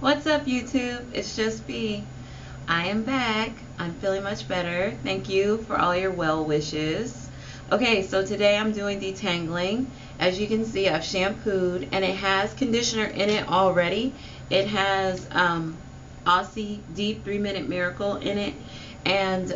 What's up, YouTube? It's just B. I am back. I'm feeling much better. Thank you for all your well wishes. Okay, so today I'm doing detangling. As you can see, I've shampooed and it has conditioner in it already. It has Aussie Deep 3-Minute Miracle in it. And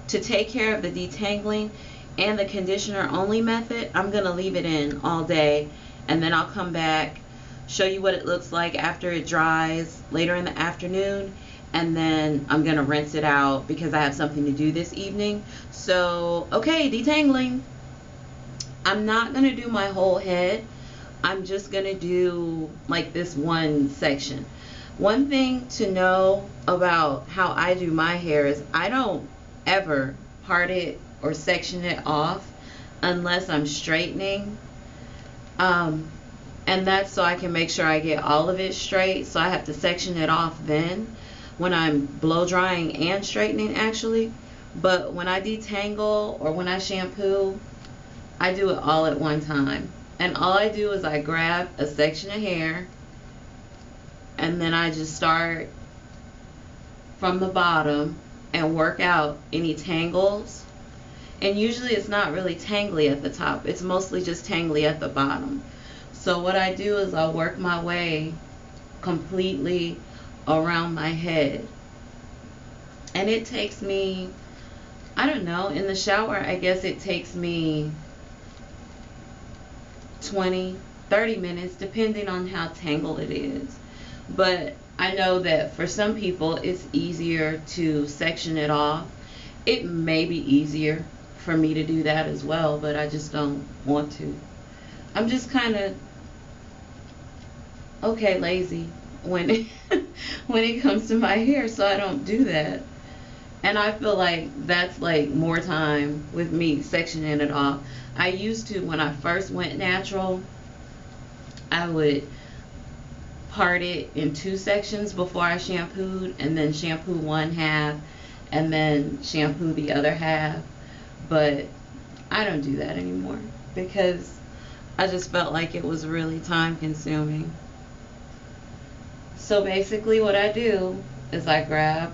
to take care of the detangling and the conditioner only method, I'm going to leave it in all day, and then I'll come back, show you what it looks like after it dries later in the afternoon, and then I'm going to rinse it out because I have something to do this evening. So, okay, detangling. I'm not going to do my whole head. I'm just going to do like this one section. One thing to know about how I do my hair is I don't ever part it or section it off unless I'm straightening. And that's so I can make sure I get all of it straight. So I have to section it off then when I'm blow drying and straightening actually. But when I detangle or when I shampoo, I do it all at one time. And all I do is I grab a section of hair and then I just start from the bottom and work out any tangles. And usually it's not really tangly at the top. It's mostly just tangly at the bottom. So what I do is I'll work my way completely around my head. And it takes me, I don't know, in the shower, I guess it takes me 20, 30 minutes, depending on how tangled it is. But I know that for some people, it's easier to section it off. It may be easier for me to do that as well, but I just don't want to. I'm just kind of okay lazy when it, when it comes to my hair, so I don't do that. And I feel like that's like more time with me sectioning it off. I used to, when I first went natural, I would part it in two sections before I shampooed, and then shampoo one half and then shampoo the other half. But I don't do that anymore because I just felt like it was really time consuming. So basically what I do is I grab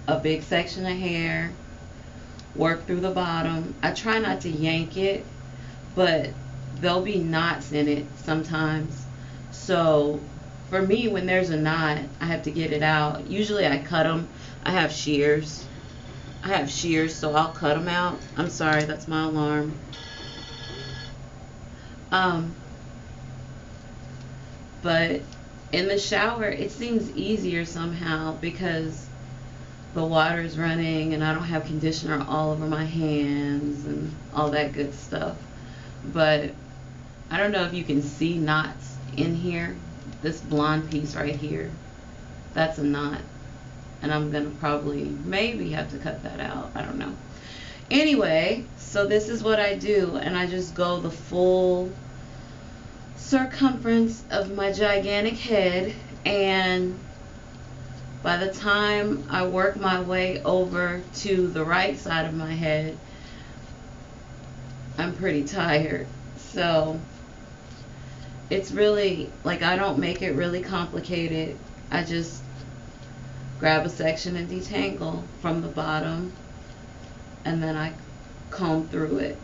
a big section of hair, work through the bottom. I try not to yank it, but there'll be knots in it sometimes. So for me, when there's a knot, I have to get it out. Usually I cut them. I have shears. So I'll cut them out. I'm sorry, that's my alarm. But in the shower, it seems easier somehow because the water is running and I don't have conditioner all over my hands and all that good stuff. But I don't know if you can see knots in here. This blonde piece right here, that's a knot. And I'm gonna probably maybe have to cut that out. I don't know. Anyway, so this is what I do, and I just go the full circumference of my gigantic head, and by the time I work my way over to the right side of my head, I'm pretty tired. So it's really like I don't make it really complicated. I just grab a section and detangle from the bottom, and then I comb through it.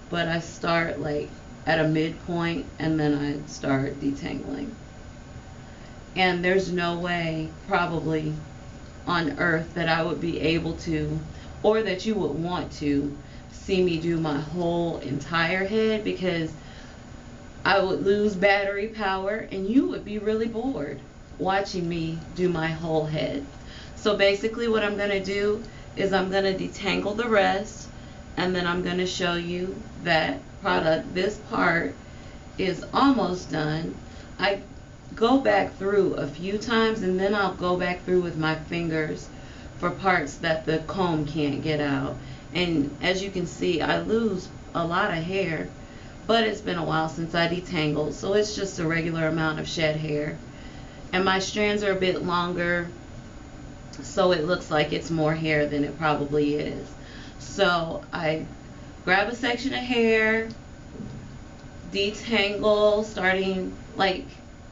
But I start like at a midpoint and then I start detangling. And there's no way probably on earth that I would be able to, or that you would want to see me do my whole entire head, because I would lose battery power and you would be really bored watching me do my whole head. So basically what I'm going to do is I'm going to detangle the rest, and then I'm going to show you that product. This part is almost done. I go back through a few times and then I'll go back through with my fingers for parts that the comb can't get out. And as you can see, I lose a lot of hair, but it's been a while since I detangled, so it's just a regular amount of shed hair. And my strands are a bit longer, so it looks like it's more hair than it probably is. So I grab a section of hair, detangle, starting like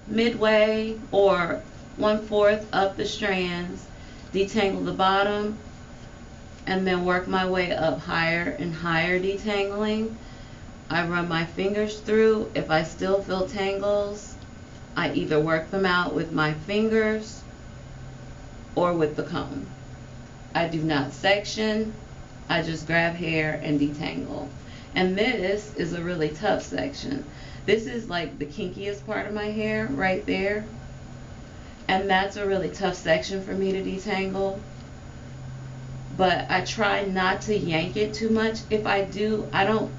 midway or 1/4 up the strands, detangle the bottom, and then work my way up higher and higher detangling. I run my fingers through. If I still feel tangles, I either work them out with my fingers or with the comb. I do not section. I just grab hair and detangle. And this is a really tough section. This is like the kinkiest part of my hair right there. And that's a really tough section for me to detangle. But I try not to yank it too much. If I do, I don't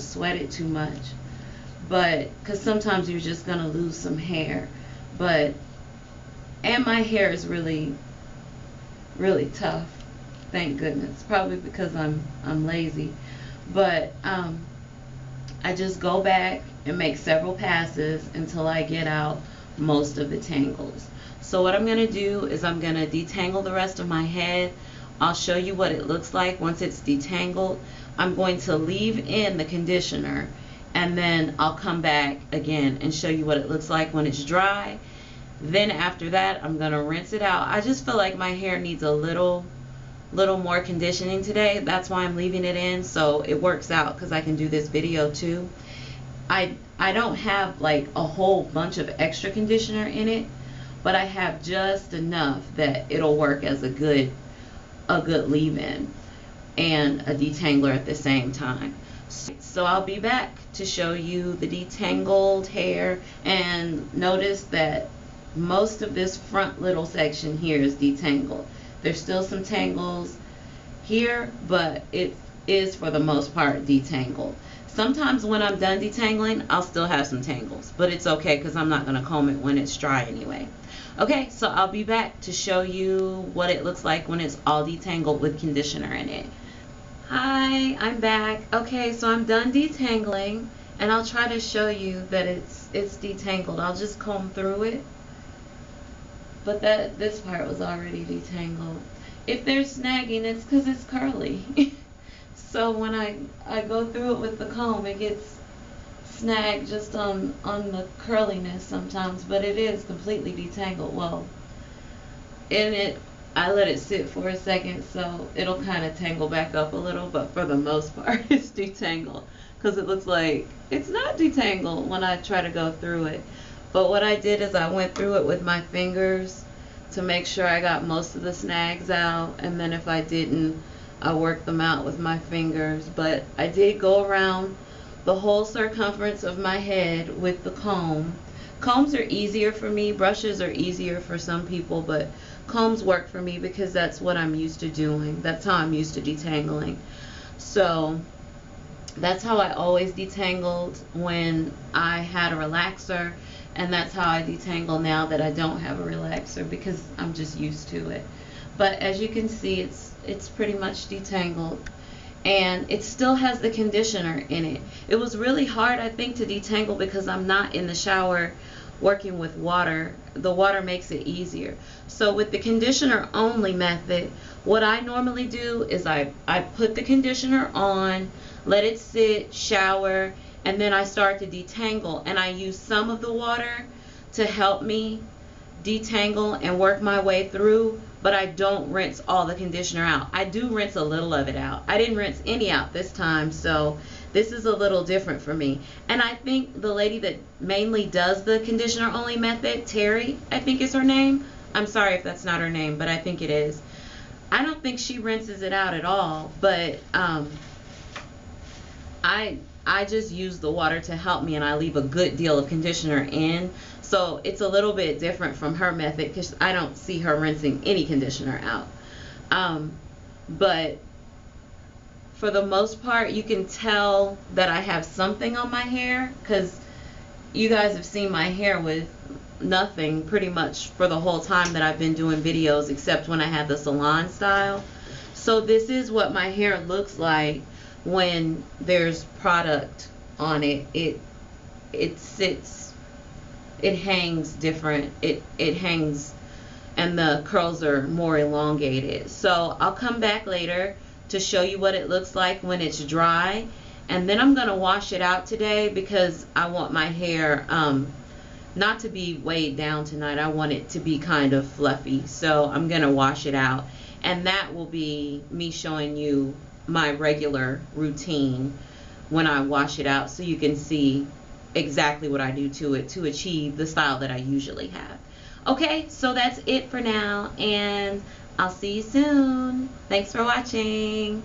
sweat it too much. But because sometimes you're just gonna lose some hair. And my hair is really tough, thank goodness. Probably because I'm lazy. But I just go back and make several passes until I get out most of the tangles. So what I'm going to do is I'm going to detangle the rest of my head. I'll show you what it looks like once it's detangled. I'm going to leave in the conditioner, and then I'll come back again and show you what it looks like when it's dry. Then after that, I'm going to rinse it out. I just feel like my hair needs a little more conditioning today. That's why I'm leaving it in, so it works out because I can do this video too. I don't have like a whole bunch of extra conditioner in it, but I have just enough that it'll work as a good leave-in and a detangler at the same time. So I'll be back to show you the detangled hair, and notice that most of this front little section here is detangled. There's still some tangles here, but it is for the most part detangled. Sometimes when I'm done detangling, I'll still have some tangles, but it's okay because I'm not going to comb it when it's dry anyway. Okay, so I'll be back to show you what it looks like when it's all detangled with conditioner in it. Hi, I'm back. Okay, so I'm done detangling, and I'll try to show you that it's detangled. I'll just comb through it. But this part was already detangled. If there's snagging, it's because it's curly. So when I go through it with the comb, it gets snagged just on the curliness sometimes, but it is completely detangled. Well, I let it sit for a second, so it'll kind of tangle back up a little, but for the most part, it's detangled because it looks like it's not detangled when I try to go through it. But what I did is I went through it with my fingers to make sure I got most of the snags out, and then if I didn't, I worked them out with my fingers. But I did go around the whole circumference of my head with the comb. Combs are easier for me. Brushes are easier for some people, but combs work for me because that's what I'm used to doing. That's how I'm used to detangling. So that's how I always detangled when I had a relaxer, and that's how I detangle now that I don't have a relaxer because I'm just used to it. But as you can see, it's pretty much detangled, and it still has the conditioner in it. It was really hard, I think, to detangle because I'm not in the shower working with water. The water makes it easier. So with the conditioner only method, what I normally do is I put the conditioner on, let it sit, shower, and then I start to detangle, and I use some of the water to help me detangle and work my way through, but I don't rinse all the conditioner out. I do rinse a little of it out. I didn't rinse any out this time, so this is a little different for me. And I think the lady that mainly does the conditioner only method, Terry, I think is her name. I'm sorry if that's not her name, but I think it is. I don't think she rinses it out at all, but I just use the water to help me, and I leave a good deal of conditioner in. So it's a little bit different from her method because I don't see her rinsing any conditioner out. But for the most part, you can tell that I have something on my hair because you guys have seen my hair with nothing pretty much for the whole time that I've been doing videos, except when I had the salon style. So this is what my hair looks like when there's product on it. It sits, it hangs different, it hangs, and the curls are more elongated. So I'll come back later to show you what it looks like when it's dry, and then I'm going to wash it out today because I want my hair not to be weighed down tonight. I want it to be kind of fluffy. So I'm going to wash it out. And that will be me showing you my regular routine when I wash it out, so you can see exactly what I do to it to achieve the style that I usually have. Okay, so that's it for now, and I'll see you soon. Thanks for watching.